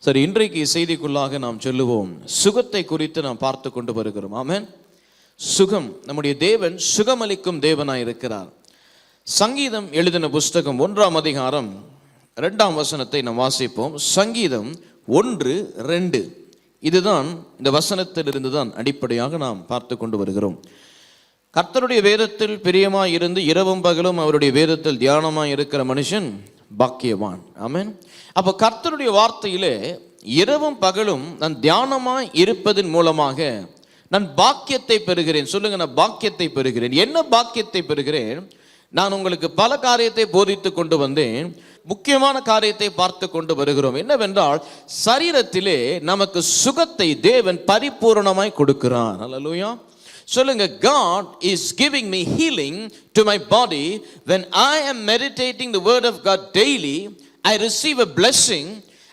சரி, இன்றைக்கு செய்திக்குள்ளாக நாம் சொல்லுவோம். சுகத்தை குறித்து நாம் பார்த்து கொண்டு வருகிறோம். ஆமென். சுகம், நம்முடைய தேவன் சுகமளிக்கும் தேவனாய் இருக்கிறார். சங்கீதம் எழுதின புஸ்தகம் 1ஆம் அதிகாரம் 2ஆம் வசனத்தை நாம் வாசிப்போம். சங்கீதம் 1:2. இதுதான் இந்த வசனத்திலிருந்து தான் அடிப்படையாக நாம் பார்த்து கொண்டு வருகிறோம். கர்த்தருடைய வேதத்தில் பிரியமாய் இருந்து இரவும் பகலும் அவருடைய வேதத்தில் தியானமாய் இருக்கிற மனுஷன் பாக்கியவான். ஆமென். அப்போ கர்த்தருடைய வார்த்தையிலே இரவும் பகலும் நான் தியானமாய் இருப்பதன் மூலமாக நான் பாக்கியத்தை பெறுகிறேன். சொல்லுங்க, நான் பாக்கியத்தை பெறுகிறேன். என்ன பாக்கியத்தை பெறுகிறேன்? நான் உங்களுக்கு பல காரியத்தை போதித்து கொண்டு வந்தேன். முக்கியமான காரியத்தை பார்த்து கொண்டு வருகிறோம். என்னவென்றால், சரீரத்திலே நமக்கு சுகத்தை தேவன் பரிபூரணமாய் கொடுக்கிறார். அல்லேலூயா. சொல்லுங்க, God is giving me healing to my body. When I am meditating the word of God daily, I receive a blessing.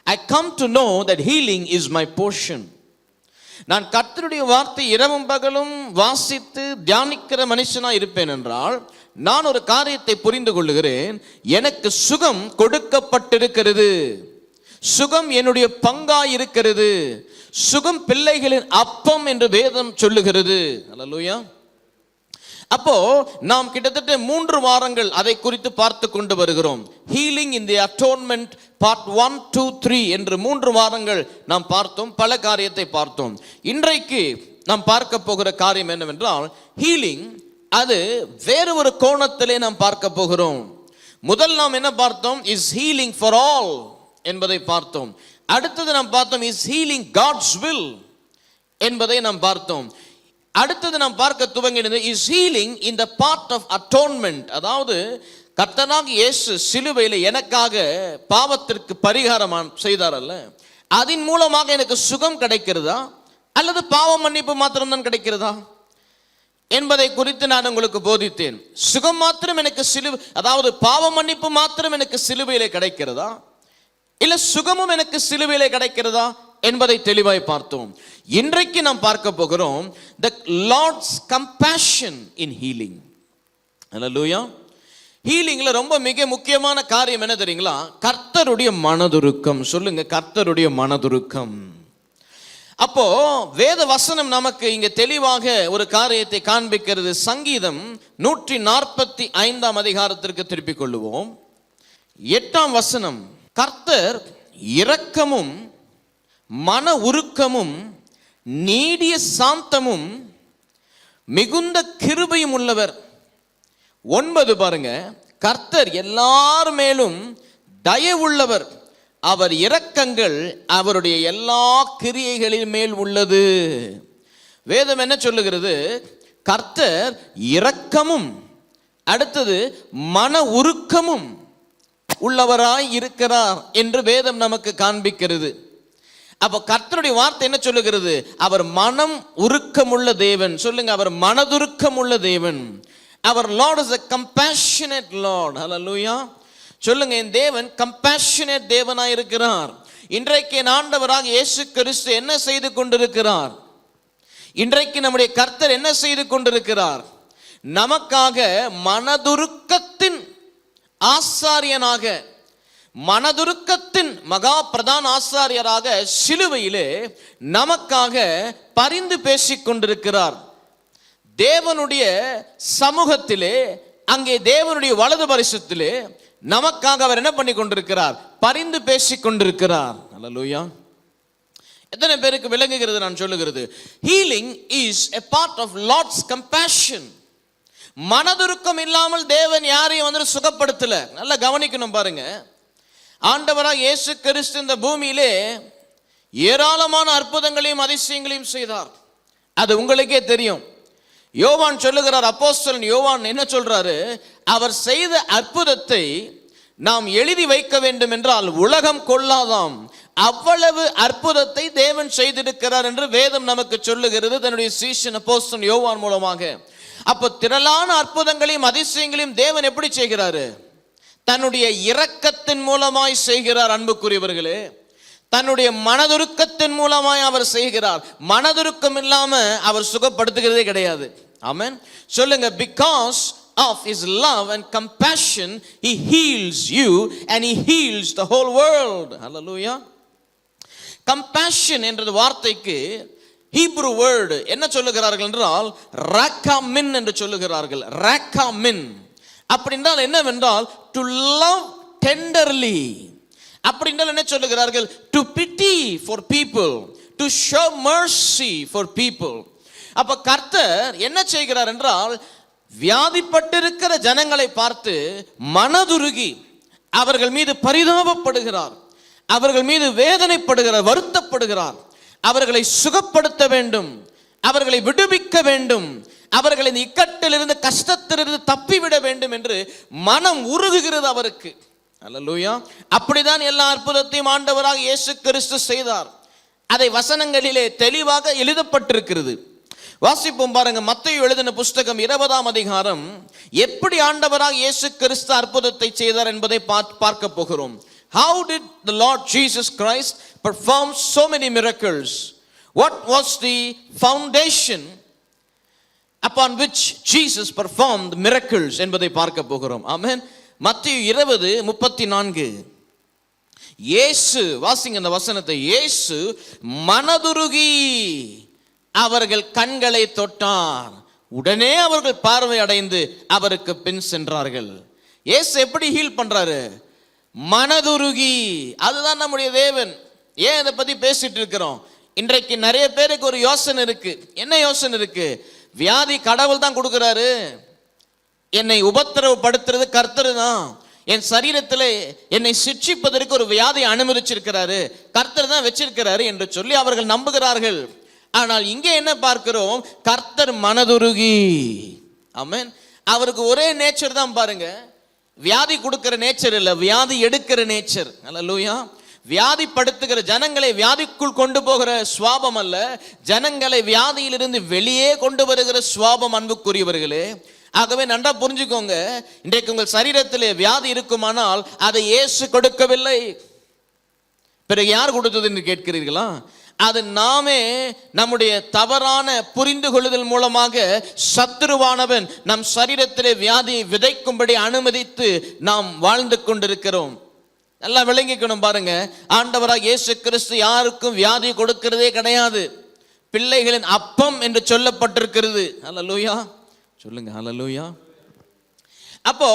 I come to know that healing is my portion. நான் கர்த்தருடைய வார்த்தை இரவும் பகலும் வாசித்து தியானிக்கிற மனுஷனாக இருப்பேன் என்றால், நான் ஒரு காரியத்தை புரிந்து கொள்ளுகிறேன். எனக்கு சுகம் கொடுக்கப்பட்டிருக்கிறது. சுகம் என்னுடைய பங்காய் இருக்கிறது. சுகம் பிள்ளைகளின் அப்பம் என்று வேதம் சொல்லுகிறது. அல்லேலூயா. அப்போ நாம் கிட்டத்தட்ட 3 வாரங்கள் அதை குறித்து பார்த்து கொண்டு வருகிறோம். ஹீலிங் இன் தி அட்டோன்மெண்ட் பார்ட் 1, 2, 3 என்று 3 வாரங்கள் நாம் பார்த்தோம். பல காரியத்தை பார்த்தோம். இன்றைக்கு நாம் பார்க்க போகிற காரியம் என்னவென்றால், ஹீலிங் அது வேறு ஒரு கோணத்திலே நாம் பார்க்க போகிறோம். முதல் நாம் என்ன பார்த்தோம்? இஸ் ஹீலிங் ஃபார் ஆல் என்பதை பார்த்தோம். அடுத்தது நாம் பார்த்தோம் இஸ் ஹீலிங் காட்ஸ் வில் என்பதை நாம் பார்த்தோம். அடுத்தது நாம் பார்க்க துவங்கினது is healing in the part of atonement. அதாவது கர்த்தராகிய இயேசு சிலுவையில் எனக்காக பாவத்திற்கு பரிகாரம் செய்தார் அல்ல, அதன் மூலமாக எனக்கு சுகம் கிடைக்கிறதா அல்லது பாவ மன்னிப்பு மாத்திரம்தான் கிடைக்கிறதா என்பதை குறித்து நான் உங்களுக்கு போதித்தேன். சுகம் மாத்திரம் எனக்கு அதாவது பாவ மன்னிப்பு மாத்திரம் எனக்கு சிலுவையிலே கிடைக்கிறதா இல்ல சுகமும் எனக்கு சிலுவையிலே கிடைக்கிறதா என்பதை தெளிவாய் பார்த்தோம். இன்றைக்கு நாம் பார்க்க போகிறோம் the Lord's compassion in healing. ஹல்லேலூயா. ஹீலிங்ல ரொம்ப மிக முக்கியமான காரியம் என்ன தெரியுங்களா? கர்த்தருடைய மனதுருக்கம். சொல்லுங்க, கர்த்தருடைய மனதுருக்கம். அப்போ வேத வசனம் நமக்கு இங்க தெளிவாக ஒரு காரியத்தை காண்பிக்கிறது. சங்கீதம் 145ஆம் அதிகாரத்திற்கு திருப்பிக் கொள்ளுவோம். 8ஆம் வசனம், கர்த்தர் இரக்கமும் மன உருக்கமும் நீடிய சாந்தமும் மிகுந்த கிருபையும் உள்ளவர். 9 பாருங்க, கர்த்தர் எல்லார் மேலும் தயவுள்ளவர், அவர் இரக்கங்கள் அவருடைய எல்லா கிரியைகளின் மேல் உள்ளது. வேதம் என்ன சொல்லுகிறது? கர்த்தர் இரக்கமும் அடுத்தது மன உருக்கமும் உள்ளவராய் இருக்கிறார் என்று வேதம் நமக்கு காண்பிக்கிறது. அப்ப கர்த்தருடைய வார்த்தை என்ன சொல்லுகிறது? அவர் மனம் உருக்கமுள்ள தேவன். சொல்லுங்க, அவர் மனதுருக்கமுள்ள தேவன். அவர் Lord is a compassionate Lord. Hallelujah. சொல்லுங்க, என் தேவன் கம்பேஷனேட் தேவனாய் இருக்கிறார். இன்றைக்கு என் ஆண்டவராக இயேசு கிறிஸ்து என்ன செய்து கொண்டிருக்கிறார்? இன்றைக்கு நம்முடைய கர்த்தர் என்ன செய்து கொண்டிருக்கிறார்? நமக்காக மனதுருக்கத்தின் ஆசாரியனாக, மனதுருக்கத்தின் மகா பிரதான ஆசாரியராக சிலுவையிலே நமக்காக பரிந்து பேசிக் கொண்டிருக்கிறார். தேவனுடைய சமூகத்திலே, அங்கே தேவனுடைய வலது பரிசத்திலே நமக்காக அவர் என்ன பண்ணி கொண்டிருக்கிறார்? பரிந்து பேசிக் கொண்டிருக்கிறார். அல்லேலூயா. எத்தனை பேருக்கு விளங்குகிறது நான் சொல்லுகிறது? Healing is a part of Lord's compassion. மனதுருக்கம் இல்லாமல் தேவன் யாரையும் சுகப்படுத்தல. நல்லா கவனிக்கணும் பாருங்க. ஆண்டவராக இயேசு கிறிஸ்து இந்த பூமியிலே ஏராளமான அற்புதங்களையும் அதிசயங்களையும் செய்தார். அது உங்களுக்கே தெரியும். யோவான் சொல்லுகிறார், அப்போஸ்தலன் யோவான் என்ன சொல்றாரு? அவர் செய்த அற்புதத்தை நாம் எழுதி வைக்க வேண்டும் என்றால் உலகம் கொள்ளாதாம், அவ்வளவு அற்புதத்தை தேவன் செய்திருக்கிறார் என்று வேதம் நமக்கு சொல்லுகிறது தன்னுடைய சீஷன் அப்போஸ்தலன் யோவான் மூலமாக. அப்ப திரளான அற்புதங்களையும் அதிசயங்களையும் தேவன் எப்படி செய்கிறாரு? தன்னுடைய இரக்கத்தின் மூலமாய் செய்கிறார். அன்புக்குரியவர்களே, தன்னுடைய மனதுருக்கத்தின் மூலமாய் அவர் செய்கிறார். மனதுருக்கம் இல்லாம அவர் சுகப்படுத்துகிறதே கிடையாது. ஆமென். சொல்லுங்க, because of his love and compassion he heals you and he heals the whole world. Hallelujah. Compassion என்ற வார்த்தைக்கு ஹீப்ரு வேர்டு என்ன சொல்லுகிறார்கள் என்றால் ராக்காமின் என்று சொல்லுகிறார்கள். ராக்காமின் அப்படின்றால் என்னவென்றால் டு லவ் டெண்டர்லி. அப்படின்றால் என்ன சொல்லுகிறார்கள்? To pity for people, to show mercy for people. அப்ப கர்த்தர் என்ன செய்கிறார் என்றால் வியாதிப்பட்டிருக்கிற ஜனங்களை பார்த்து மனதுருகி அவர்கள் மீது பரிதாபப்படுகிறார், அவர்கள் மீது வேதனைப்படுகிறார், வருத்தப்படுகிறார். அவர்களை சுகப்படுத்த வேண்டும், அவர்களை விடுவிக்க வேண்டும், அவர்களை இந்த இக்கட்டிலிருந்து கஷ்டத்திலிருந்து தப்பிவிட வேண்டும் என்று மனம் உருகுகிறது அவருக்கு. அல்லேலூயா. அப்படிதான் எல்லா அற்புதத்தையும் ஆண்டவராக இயேசு கிறிஸ்து செய்தார். அதை வசனங்களிலே தெளிவாக எழுதப்பட்டிருக்கிறது. வாசிப்போம் பாருங்க. மத்தேயு எழுதின புஸ்தகம் 20ஆம் அதிகாரம் எப்படி ஆண்டவராக இயேசு கிறிஸ்து அற்புதத்தை செய்தார் என்பதை பார்க்க போகிறோம். How did the Lord Jesus Christ perform so many miracles? What was the foundation upon which Jesus performed miracles என்பதை பார்க்க போகிறோம். ஆமென். மத்தேயு 20:34. இயேசு, வாசிங்க அந்த வசனத்தை. இயேசு மனதுருகி அவர்கள் கண்களை தொட்டார், உடனே அவர்கள் பார்வை அடைந்து அவருக்கு பின் சென்றார்கள். இயேசு எப்படி ஹீல் பண்றாரு? மனதுருகி. அதுதான் நம்முடைய தேவன். ஏன் இதை பத்தி பேசிட்டு இருக்கிறோம்? இன்றைக்கு நிறைய பேருக்கு ஒரு யோசனை இருக்கு. என்ன யோசனை இருக்கு? வியாதி கடவுள் தான் கொடுக்கிறாரு, என்னை உபத்திரவப்படுத்துறது கர்த்தர் தான், என் சரீரத்தில் என்னை சிட்சிப்பதற்கு ஒரு வியாதியை அனுமதிச்சிருக்கிறாரு, கர்த்தர் தான் வச்சிருக்கிறாரு என்று சொல்லி அவர்கள் நம்புகிறார்கள். ஆனால் இங்கே என்ன பார்க்கிறோம்? கர்த்தர் மனதுருகி. ஆமென். அவருக்கு ஒரே நேச்சர் தான் பாருங்க, வியாதி கொடுக்கிற நேச்சர் இல்ல, வியாதி எடுக்கிற நேச்சர். அல்லேலூயா. வியாதிப்படுத்துகிற ஜனங்களை வியாதிக்குள் கொண்டு போகிற சுவாபம் அல்ல, ஜனங்களை வியாதியிலிருந்து வெளியே கொண்டு வருகிற சுவாபம். அன்புக்குரியவர்களே, ஆகவே நன்றா புரிஞ்சுக்கோங்க. இன்றைக்கு உங்கள் சரீரத்திலே வியாதி இருக்குமானால் அதை இயேசு கொடுக்கவில்லை, பிறகு யார் கொடுத்தது என்று கேட்கிறீர்களா? அது நாமே நம்முடைய தவறான புரிந்து கொள்ளுதல் மூலமாக சத்துருவானவன் நம் சரீரத்திலே வியாதியை விதைக்கும்படி அனுமதித்து நாம் வாழ்ந்து கொண்டிருக்கிறோம். நல்லா விளங்கிக்கணும் பாருங்க. ஆண்டவராக இயேசு கிறிஸ்து யாருக்கும் வியாதி கொடுக்கிறதே கிடையாது. பிள்ளைகளின் அப்பம் என்று சொல்லப்பட்டிருக்கிறது. அல்லேலூயா. சொல்லுங்க அல்லேலூயா. அப்போ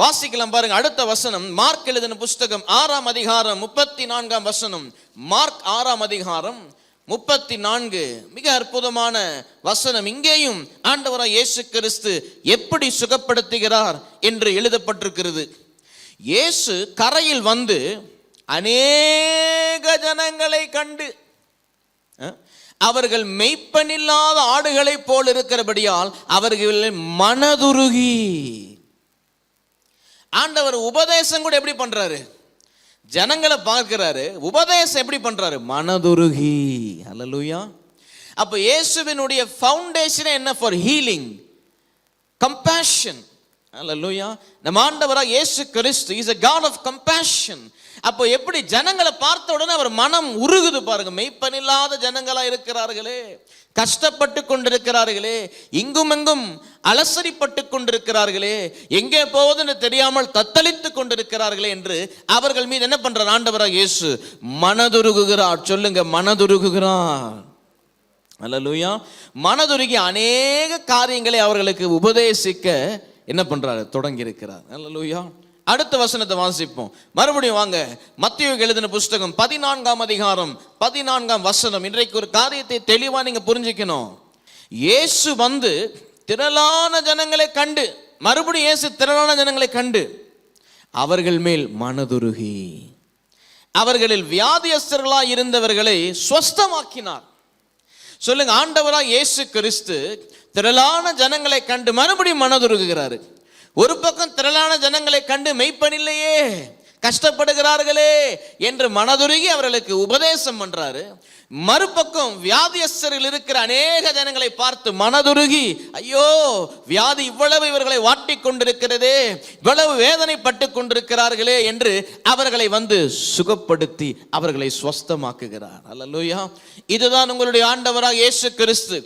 வாசிக்கலாம் பாருங்க. அடுத்த வசனம் மார்க் எழுதின புஸ்தகம் 6ஆம் அதிகாரம் 34ஆம் வசனம். மார்க் 6ஆம் அதிகாரம் 34. மிக அற்புதமான வசனம். இங்கேயும் ஆண்டவராய் இயேசு கிறிஸ்து எப்படி சுகப்படுத்துகிறார் என்று எழுதப்பட்டிருக்கிறது. இயேசு கரையில் வந்து அநேக ஜனங்களை கண்டு, அவர்கள் மெய்ப்பனில்லாத ஆடுகளை போல் இருக்கிறபடியால் அவர்கள் மனதுருகி. ஆண்டவர் உபதேசம் கூட எப்படி பண்றாரு? ஜனங்களை பார்க்கிறாரு, உபதேசம் எப்படி பண்றாரு? மனதுருகி. அல்லேலூயா. அப்ப இயேசுவினுடைய ஃபவுண்டேஷன் என்ன? For healing, compassion. அல்லேலூயா. நம்ம ஆண்டவராக Yesu Kristu is a God of compassion. அப்போ எப்படி ஜனங்களை பார்த்த உடனே அவர் மனம் உருகுது பாருங்க. மெய்ப்பனில்லாத ஜனங்களா இருக்கிறார்களே, கஷ்டப்பட்டு கொண்டிருக்கிறார்களே, இங்கும் எங்கும் அலசரிப்பட்டு கொண்டிருக்கிறார்களே, எங்கே போவதுன்னு தெரியாமல் தத்தளித்து கொண்டிருக்கிறார்களே என்று அவர்கள் மீது என்ன பண்றார் ஆண்டவராக இயேசு? மனதுருகுகிறார். சொல்லுங்க, மனதுருகுகிறார். அல்லேலூயா. மனதுருகி அநேக காரியங்களை அவர்களுக்கு உபதேசிக்க என்ன பண்றாரு? தொடங்கி இருக்கிறார். அல்லேலூயா. அடுத்த வசனத்தை வாசிப்போம். மறுபடியும் வாங்க. மத்தேயு எழுதின புஸ்தகம் 14ஆம் அதிகாரம் 14ஆம் வசனம். இன்றைக்கு ஒரு காரியத்தை தெளிவா நீங்க புரிஞ்சுக்கணும். இயேசு வந்து திரளான ஜனங்களை கண்டு, மறுபடியும் இயேசு திரளான ஜனங்களை கண்டு அவர்கள் மேல் மனதுருகி அவர்களில் வியாதியஸ்தர்களாய் இருந்தவர்களை சுஸ்தமாக்கினார். சொல்லுங்க, ஆண்டவராய் இயேசு கிறிஸ்து திரளான ஜனங்களை கண்டு மறுபடியும் மனதுருகுகிறாரு. ஒரு பக்கம் திரளான ஜனங்களை கண்டு மெய்ப்பனில்லையே, கஷ்டப்படுகிறார்களே என்று மனதுருகி அவர்களுக்கு உபதேசம் பண்றாரு. மறுபக்கம் வியாதியஸ்தர்கள் இருக்கிற அநேக ஜனங்களை பார்த்து மனதுருகி, ஐயோ வியாதி இவ்வளவு இவர்களை வாட்டி கொண்டிருக்கிறதே, இவ்வளவு வேதனைப்பட்டு கொண்டிருக்கிறார்களே என்று அவர்களை வந்து சுகப்படுத்தி அவர்களை ஸ்வஸ்தமாக்குகிறார். அல்லேலூயா. இதுதான் உங்களுடைய ஆண்டவராக இயேசு கிறிஸ்து.